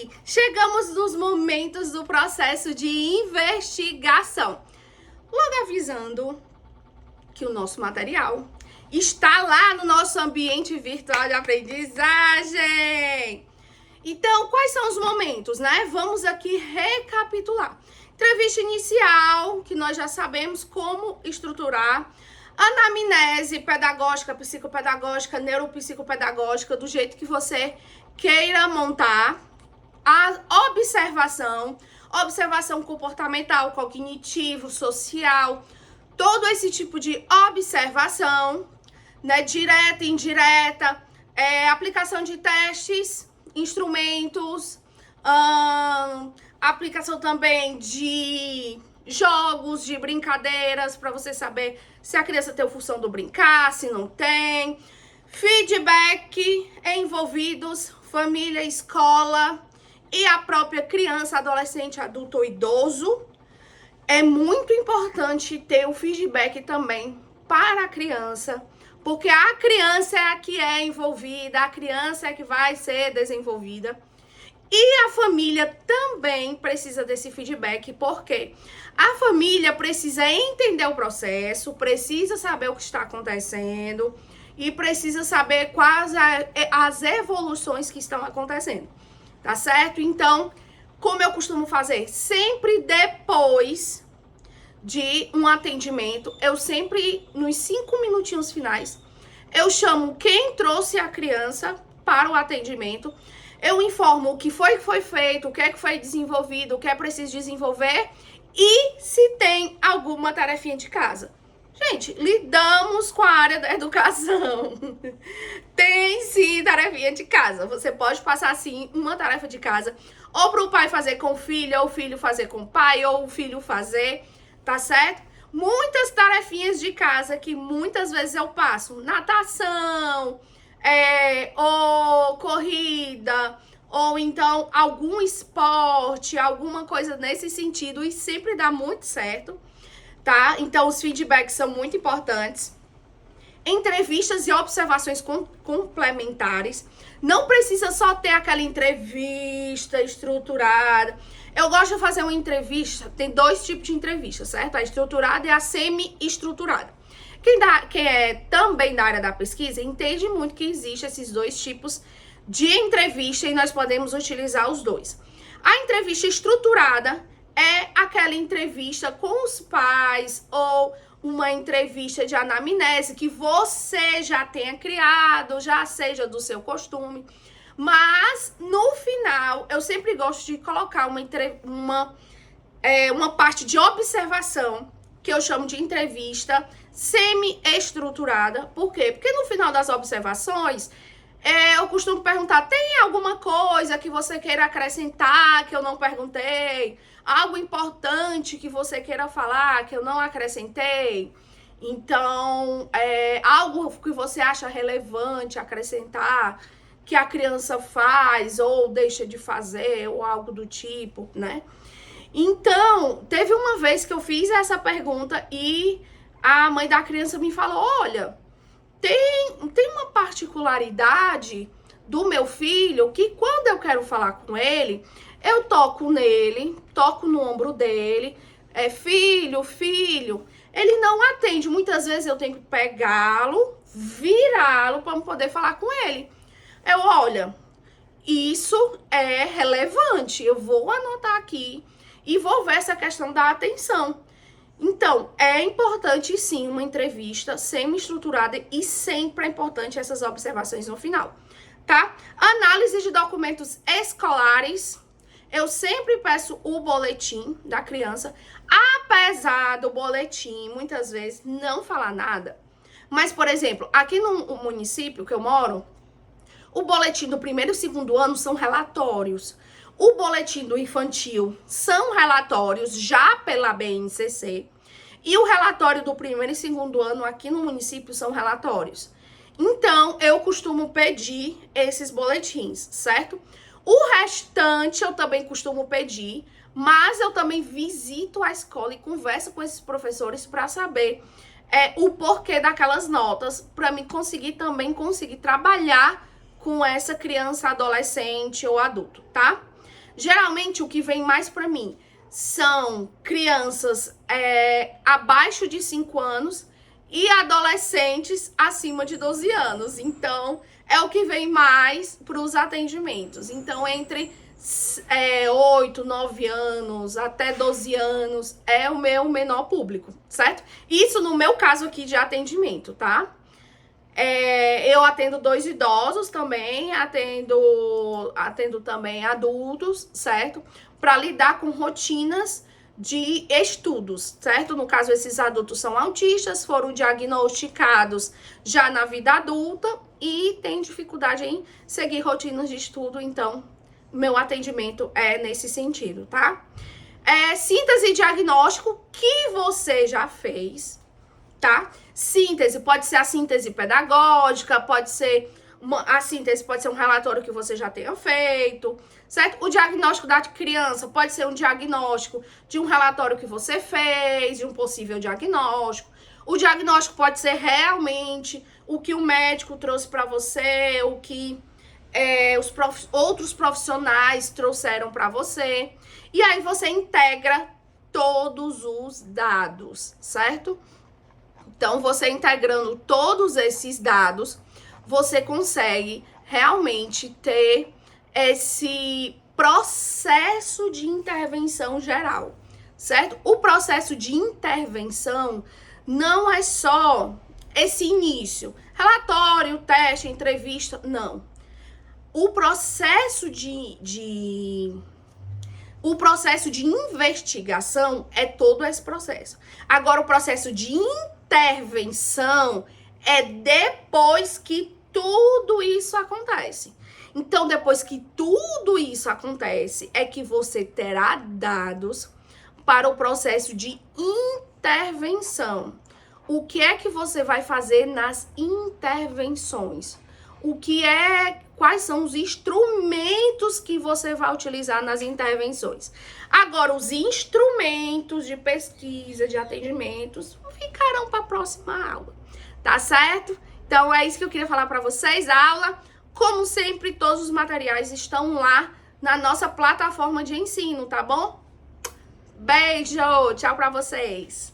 aí, chegamos nos momentos do processo de investigação. Logo avisando que o nosso material está lá no nosso ambiente virtual de aprendizagem. Então, quais são os momentos, né? Vamos aqui recapitular. Entrevista inicial, que nós já sabemos como estruturar. Anamnese pedagógica, psicopedagógica, neuropsicopedagógica, do jeito que você queira montar. A observação comportamental, cognitivo, social, todo esse tipo de observação, né? Direta, indireta, aplicação de testes, instrumentos, aplicação também de jogos, de brincadeiras, para você saber se a criança tem a função do brincar, se não tem. Feedback envolvidos, família, escola e a própria criança, adolescente, adulto ou idoso. É muito importante ter o feedback também para a criança, porque a criança é a que é envolvida, a criança é a que vai ser desenvolvida. E a família também precisa desse feedback, porque a família precisa entender o processo, precisa saber o que está acontecendo e precisa saber quais as evoluções que estão acontecendo, tá certo? Então, como eu costumo fazer? Sempre depois de um atendimento, eu sempre, nos 5 minutinhos finais, eu chamo quem trouxe a criança para o atendimento. Eu informo o que foi feito, o que é que foi desenvolvido, o que é preciso desenvolver e se tem alguma tarefinha de casa. Gente, lidamos com a área da educação. Tem sim tarefinha de casa. Você pode passar sim uma tarefa de casa ou para o pai fazer com o filho, ou o filho fazer com o pai, ou o filho fazer, tá certo? Muitas tarefinhas de casa que muitas vezes eu passo. Natação, ou corrida, ou então algum esporte, alguma coisa nesse sentido, e sempre dá muito certo, tá? Então os feedbacks são muito importantes. Entrevistas e observações complementares. Não precisa só ter aquela entrevista estruturada. Eu gosto de fazer uma entrevista, tem 2 tipos de entrevista, certo? A estruturada e a semi-estruturada. Quem é também da área da pesquisa entende muito que existem esses 2 tipos de entrevista e nós podemos utilizar os 2. A entrevista estruturada é aquela entrevista com os pais ou uma entrevista de anamnese que você já tenha criado, já seja do seu costume. Mas, no final, eu sempre gosto de colocar uma parte de observação, que eu chamo de entrevista semi-estruturada. Por quê? Porque no final das observações, eu costumo perguntar, tem alguma coisa que você queira acrescentar que eu não perguntei? Algo importante que você queira falar que eu não acrescentei? Então, algo que você acha relevante acrescentar, que a criança faz ou deixa de fazer, ou algo do tipo, né? Então, teve uma vez que eu fiz essa pergunta e a mãe da criança me falou, olha, tem uma particularidade do meu filho que quando eu quero falar com ele, eu toco nele, toco no ombro dele, filho, ele não atende. Muitas vezes eu tenho que pegá-lo, virá-lo para poder falar com ele. Olha, isso é relevante, eu vou anotar aqui e vou ver essa questão da atenção. Então, é importante sim uma entrevista semi-estruturada e sempre é importante essas observações no final, tá? Análise de documentos escolares. Eu sempre peço o boletim da criança, apesar do boletim muitas vezes não falar nada. Mas, por exemplo, aqui no município que eu moro, o boletim do 1º e 2º ano são relatórios. O boletim do infantil são relatórios já pela BNCC. E o relatório do 1º e 2º ano aqui no município são relatórios. Então, eu costumo pedir esses boletins, certo? O restante eu também costumo pedir, mas eu também visito a escola e converso com esses professores para saber o porquê daquelas notas, para mim conseguir trabalhar com essa criança, adolescente ou adulto, tá? Geralmente, o que vem mais para mim são crianças abaixo de 5 anos e adolescentes acima de 12 anos. Então, é o que vem mais para os atendimentos. Então, entre 8, 9 anos até 12 anos é o meu menor público, certo? Isso no meu caso aqui de atendimento, tá? Eu atendo 2 idosos também, atendo também adultos, certo? Para lidar com rotinas de estudos, certo? No caso, esses adultos são autistas, foram diagnosticados já na vida adulta e têm dificuldade em seguir rotinas de estudo, então meu atendimento é nesse sentido, tá? Síntese e diagnóstico que você já fez, tá? Síntese pode ser a síntese pedagógica, pode ser a síntese pode ser um relatório que você já tenha feito, certo? O diagnóstico da criança pode ser um diagnóstico de um relatório que você fez, de um possível diagnóstico. O diagnóstico pode ser realmente o que o médico trouxe para você, o que outros profissionais trouxeram para você. E aí você integra todos os dados, certo? Então, você integrando todos esses dados, você consegue realmente ter esse processo de intervenção geral, certo? O processo de intervenção não é só esse início, relatório, teste, entrevista, não. O processo de investigação é todo esse processo. Agora, o processo de intervenção é depois que tudo isso acontece. Então, depois que tudo isso acontece, é que você terá dados para o processo de intervenção. O que é que você vai fazer nas intervenções? Quais são os instrumentos que você vai utilizar nas intervenções? Agora, os instrumentos de pesquisa, de atendimentos, ficarão para a próxima aula, tá certo? Então, é isso que eu queria falar para vocês. A aula, como sempre, todos os materiais estão lá na nossa plataforma de ensino, tá bom? Beijo, tchau para vocês.